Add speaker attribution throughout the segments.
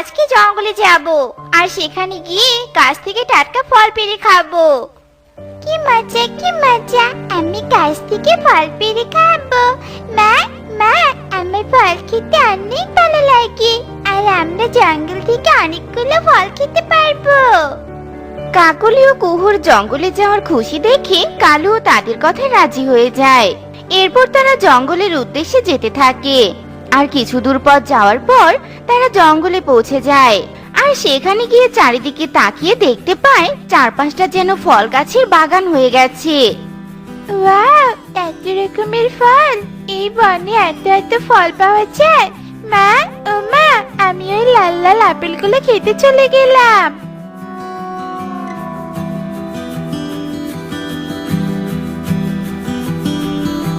Speaker 1: আজকে জঙ্গলে যাব আর সেখানে গিয়ে গাছ থেকে টাটকা ফল পেড়ে খাবো। কি মজা কি মজা, আমি গাছ থেকে ফল পেড়ে খাবো। মা মা, আমার ফল খেতে অনেক ভালো লাগে, আর আমরা জঙ্গল থেকে অনেকগুলো ফল খেতে পারবো। কাকলি ও কুহুর জঙ্গলে যাওয়ার খুশি দেখে কালু তাদের কথায় রাজি হয়ে যায়। এরপর তারা জঙ্গলের উদ্দেশ্যে যেতে থাকে। আর কিছু দূর পথ যাওয়ার পর তারা জঙ্গলে পৌঁছে যায়। আর সেখানে গিয়ে চারিদিকে তাকিয়ে দেখতে পায় চারপাশটা যেন ফল গাছের বাগান হয়ে গেছে। ওয়াও, এত রকমের ফল! এই বনে এত এত ফল পাওয়া যায়। মা ও মা, আমি ওই লাল লাল আপেলগুলো খেতে চলে গেলাম।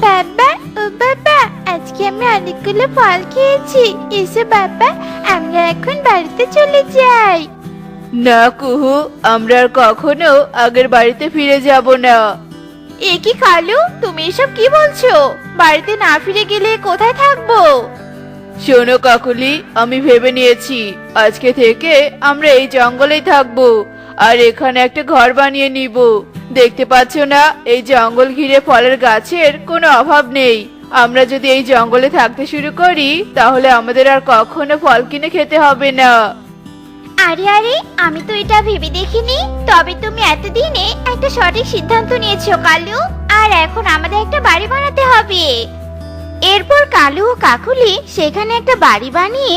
Speaker 1: বাবা ও বাবা, আজকে আমি অনেকগুলো ফল খেয়েছি। এসো বাবা, আমরা এখন বাড়িতে চলে যাই।
Speaker 2: না কুহু, আমরা আর কখনো আগের বাড়িতে ফিরে যাব না।
Speaker 1: এ কি খালু, তুমি এসব কি বলছো? বাড়িতে না ফিরে গেলে কোথায় থাকবো?
Speaker 2: শোনো কাকলি, আমি ভেবে নিয়েছি আজকে থেকে আমরা এই জঙ্গলেই থাকবো, আর এখানে একটা ঘর বানিয়ে নিব। দেখতে পাচ্ছ না, এই জঙ্গল ঘিরে ফলের গাছের কোনো অভাব নেই। আমরা যদি এই জঙ্গলে থাকতে শুরু করি তাহলে আমাদের আর কখনো ফল কিনে খেতে হবে না।
Speaker 1: আরে আরে, আমি তো এটা ভেবে দেখিনি। তবে তুমি এতদিনে একটা সঠিক সিদ্ধান্ত নিয়েছো কালু, আর এখন আমাদের একটা বাড়ি বানাতে হবে। এরপর কালু ও কাকুলি সেখানে একটা বাড়ি বানিয়ে